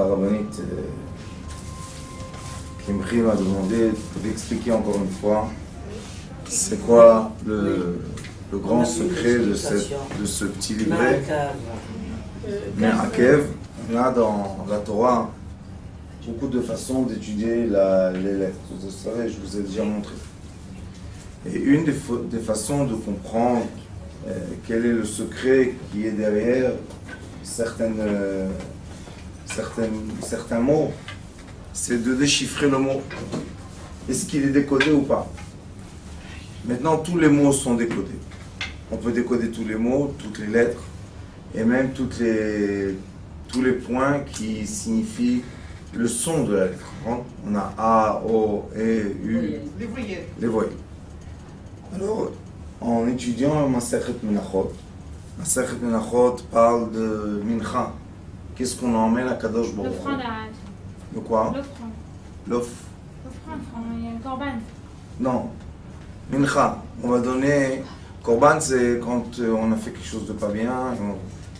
Rabbinite Kimchi m'a demandé d'expliquer encore une fois c'est quoi le grand secret de ce petit livret. Me'akev. On a dans la Torah beaucoup de façons d'étudier les lettres. Vous savez, je vous ai déjà montré. Et une des façons de comprendre quel est le secret qui est derrière certains mots, c'est de déchiffrer le mot. Est-ce qu'il est décodé ou pas? Maintenant, tous les mots sont décodés. On peut décoder tous les mots, toutes les lettres, et même tous les points qui signifient le son de la lettre. On a A, O, E, U, les voyelles. Alors, en étudiant Masechet Menachot parle de Mincha. Qu'est-ce qu'on emmène à Kadosh Baruch Hu? L'offrande. De quoi? L'offrande, il y a un korban. Non. Mincha. On va donner... Korban, c'est quand on a fait quelque chose de pas bien.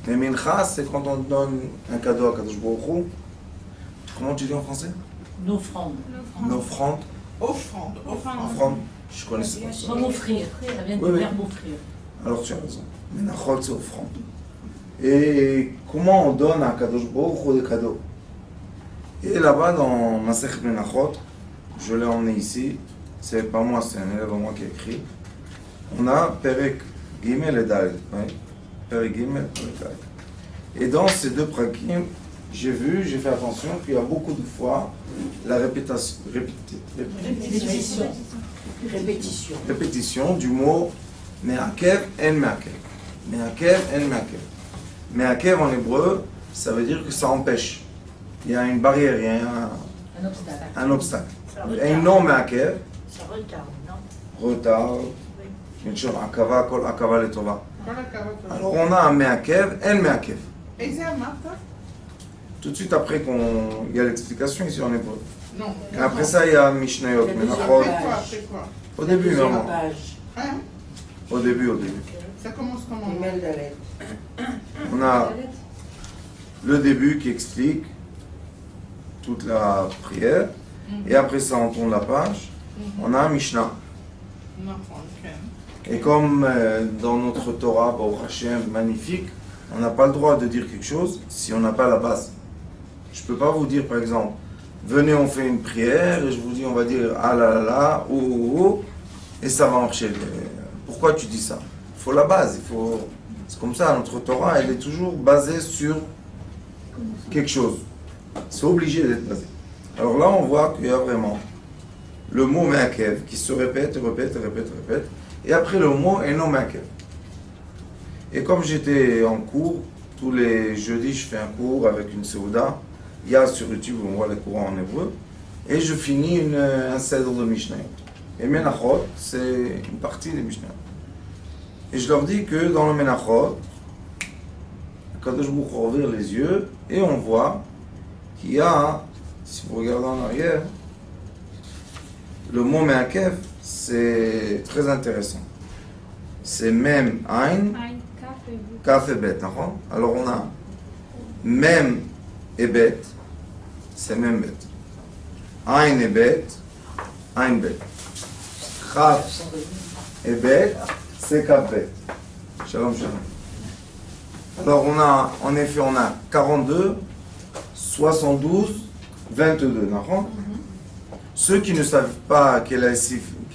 Mais Mincha, c'est quand on donne un cadeau à Kadosh Baruch Hu. Comment tu dis en français? Une offrande. Une offrande. Offrande. Je connaissais pas ça. Comme offrir. Ça vient du verbe offrir. Alors tu as raison. Menachot, c'est offrande. Et comment on donne à Kadosh Baruch Hu des cadeaux? Et là-bas, dans Masechet Menachot, je l'ai emmené ici. C'est pas moi, c'est un élève à moi qui a écrit. On a Perek Gimel et Dalet. Oui. Perek Gimel, Perek Dalet. Et dans ces deux prakim, j'ai fait attention qu'il y a beaucoup de fois la répétition du mot Me'akev en Me'akev. Me'akev en Me'akev. Me'akev en hébreu, ça veut dire que ça empêche. Il y a une barrière, il y a un obstacle. Et non Me'akev. Ça retarde, non? Retard. Bien sûr, Akava, Kol Akava Letova. Alors on a un Me'akev en Me'akev. Tout de suite après il y a l'explication ici en hébreu. Non. Et après ça, il y a Mishnayot, Menachot. Au début, vraiment. Au début. Ça commence comment? On a le début qui explique toute la prière. Et après ça, on tourne la page. On a un Mishnah. Et comme dans notre Torah, Baruch Hashem, magnifique, on n'a pas le droit de dire quelque chose si on n'a pas la base. Je ne peux pas vous dire, par exemple, venez, on fait une prière, et je vous dis, on va dire ah là là là, oh, et ça va marcher. Pourquoi tu dis ça? Il faut la base, c'est comme ça, notre Torah, elle est toujours basée sur quelque chose. C'est obligé d'être basé. Alors là, on voit qu'il y a vraiment le mot Me'akev qui se répète, et après le mot Eno Me'akev. Et comme j'étais en cours, tous les jeudis, je fais un cours avec une Seuda. Il y a sur YouTube, on voit les cours en hébreu. Et je finis un cèdre de Mishnayot. Et Menachot, c'est une partie des Mishnayot. Et je leur dis que dans le Menachot, Kadosh Baruch Hu ouvre les yeux, et on voit qu'il y a, si vous regardez en arrière, le mot Me'akev, c'est très intéressant. C'est Mem Ain, Kaf et Bet. Alors on a Mem et Bet, c'est Mem Bet. Ain et Bet, Ain Bet. Kaf et Bet, c'est Kaf Bet. Shalom, shalom. Alors en effet, on a 42, 72, 22. Ceux qui ne savent pas quelle est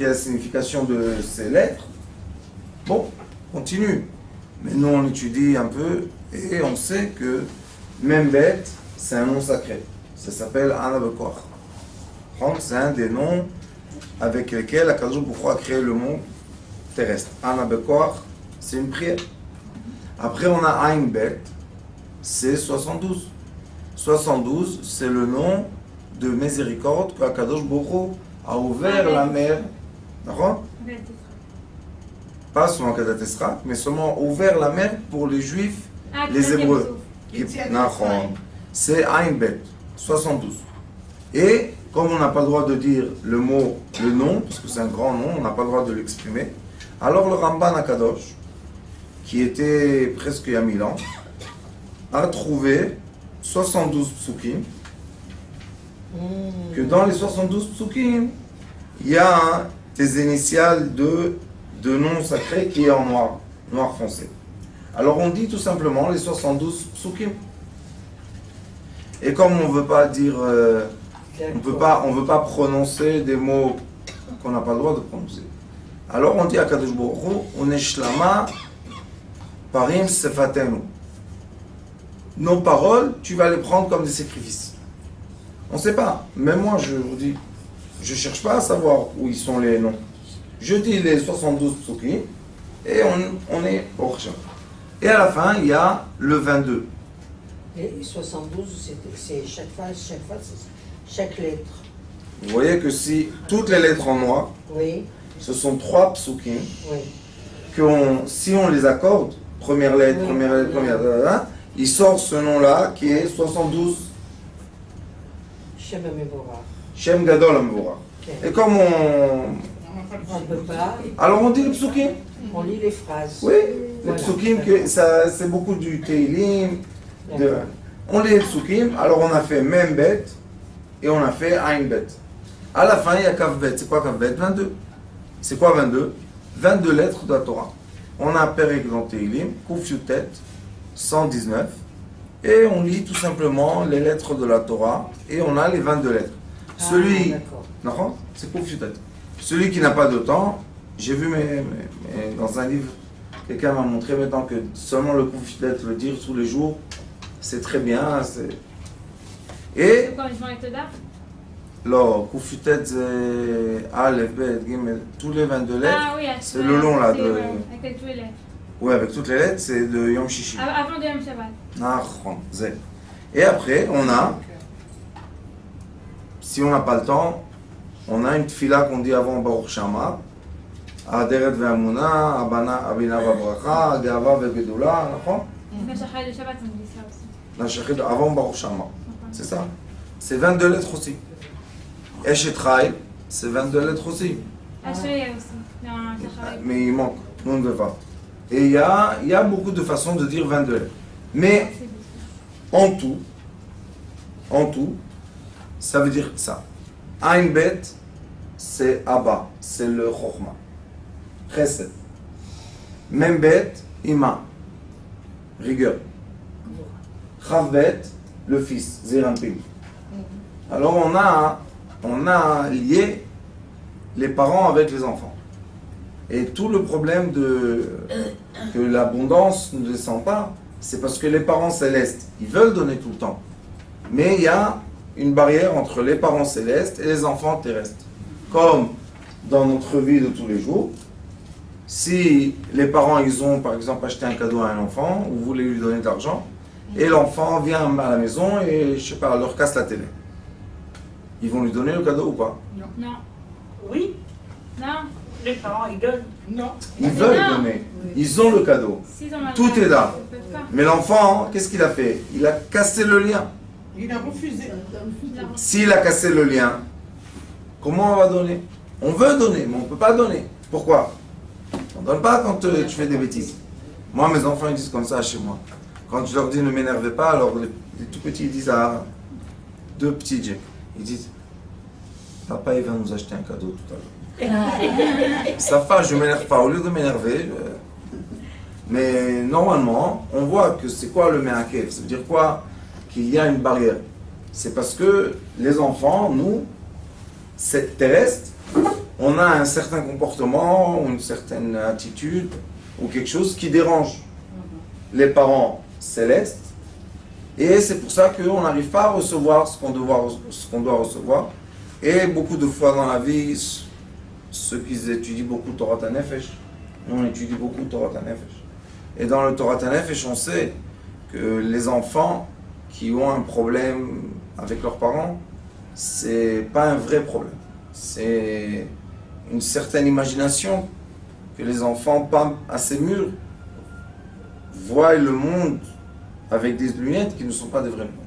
la signification de ces lettres, bon, continue. Mais nous, on étudie un peu et on sait que Membet, c'est un nom sacré. Ça s'appelle Ana Bekoach. C'est un des noms avec lesquels Akadosh Baruch Hu a créé le monde terrestre. Ana Bekoach, c'est une prière. Après, on a Ain Bet, c'est 72. 72, c'est le nom de miséricorde que Akadosh Baruch Hu a ouvert la mer. D'accord? Pas seulement Kadat Esra, mais seulement ouvert la mer pour les Juifs, les Hébreux. C'est Ain Bet, 72. Et comme on n'a pas le droit de dire le mot, le nom, parce que c'est un grand nom, on n'a pas le droit de l'exprimer, alors le Ramban Akadosh, qui était presque il y a 1000 ans, a trouvé 72 psukim, que dans les 72 psukim, il y a des initiales de noms sacrés qui est en noir, noir foncé. Alors on dit tout simplement les 72 psukim. Et comme on ne veut pas dire, on veut pas prononcer des mots qu'on n'a pas le droit de prononcer. Alors on dit à Kadosh Baruch Hu, on est shlama parim sefatenu. Nos paroles, tu vas les prendre comme des sacrifices. On ne sait pas. Même moi, je vous dis, je ne cherche pas à savoir où ils sont les noms. Je dis les 72 psukim et on est au Chacham. Et à la fin, il y a le 22. Et 72, c'est chaque phase, chaque lettre. Vous voyez que si toutes les lettres en noir, Oui, ce sont 3 psukim, oui. si on les accorde, première lettre, Oui. première lettre, première lettre, il sort ce nom-là qui est 72 Shem Mevorach. Shem Gadol Amvorah. Ok. Et comme On ne peut pas, alors on dit le psukim. on lit les phrases. Oui, les Voilà. psukim, c'est beaucoup du Teilim. D'accord. On lit les psukim, alors on a fait Mem Bet et on a fait Ain Bet. À la fin, il y a Kav Bet. C'est quoi Kav Bet? 22. C'est quoi 22? 22 lettres de la Torah. On a Perek dans Teilim, Kuf Yutet, 119, et on lit tout simplement les lettres de la Torah, et on a les 22 lettres. Celui, D'accord. non, c'est Kuf Yutet. Celui qui n'a pas de temps, j'ai vu dans un livre, quelqu'un m'a montré maintenant que seulement le Kuf Yutet, le dire tous les jours, c'est très bien. Et C'est quoi, ils font avec le daf? là, Kuf Yutet, c'est Aleph, Bet, Gimel, tous les 22 lettres. Ah oui, c'est le long, là, c'est, de- avec tous les lettres. Oui, avec toutes les lettres, c'est de Yom Shishi. Avant de Yom Shabbat. Nachon, zé. Et après, on a, si on n'a pas le temps, on a une tfila qu'on dit avant Baruch Shama, Aderet ve'amuna, Abina v'bracha, Gava ve'gedula, nachon? Le Shachar de Shabbat, on dit ça aussi. La shachid avant Baruch Shama. C'est ça. C'est 22 lettres aussi. Eshet Chai, c'est 22 lettres aussi. Asher, il y a aussi. Dans Shachar. Mais il manque, non de va. Et il y a beaucoup de façons de dire 22 lettres. Mais en tout, ça veut dire ça. Ein Bet, c'est Abba, c'est le Chokhma. Chesed. Mem Bet, Ima, rigueur. Chav Bet, le fils, Zerampim. Alors on a lié les parents avec les enfants. Et tout le problème que l'abondance ne descend pas, c'est parce que les parents célestes, ils veulent donner tout le temps. Mais il y a une barrière entre les parents célestes et les enfants terrestres. Comme dans notre vie de tous les jours, si les parents, ils ont par exemple acheté un cadeau à un enfant, ou voulaient lui donner de l'argent, et l'enfant vient à la maison et, je sais pas, leur casse la télé. Ils vont lui donner le cadeau ou pas? Non. Oui, Non. les parents, ils donnent. Non. Ils veulent Non. donner. Ils ont le cadeau. S'ils ont mal Tout fait, est là. ils peuvent pas. Mais l'enfant, qu'est-ce qu'il a fait? Il a cassé le lien. Il a refusé. S'il a cassé le lien, comment on va donner? On veut donner, mais on ne peut pas donner. Pourquoi? On ne donne pas quand tu fais des bêtises. Moi, mes enfants, ils disent comme ça chez moi. Quand je leur dis ne m'énervez pas, alors les tout petits, ils disent à deux petits Jack, ils disent papa, il va nous acheter un cadeau tout à l'heure. Ça fait, je ne m'énerve pas. Au lieu de m'énerver, mais normalement, on voit que c'est quoi le me'akev? Ça veut dire quoi? Qu'il y a une barrière. C'est parce que les enfants, nous, c'est terrestre, on a un certain comportement, ou une certaine attitude, ou quelque chose qui dérange les parents célestes. Et c'est pour ça qu'on n'arrive pas à recevoir ce qu'on doit recevoir. Et beaucoup de fois dans la vie, ceux qui étudient beaucoup Torah Tanefesh, nous on étudie beaucoup Torah Tanefesh. Et dans le Torah Tanefesh, on sait que les enfants qui ont un problème avec leurs parents, c'est pas un vrai problème. C'est une certaine imagination que les enfants, pas assez mûrs, voient le monde avec des lunettes qui ne sont pas des vrais lunettes.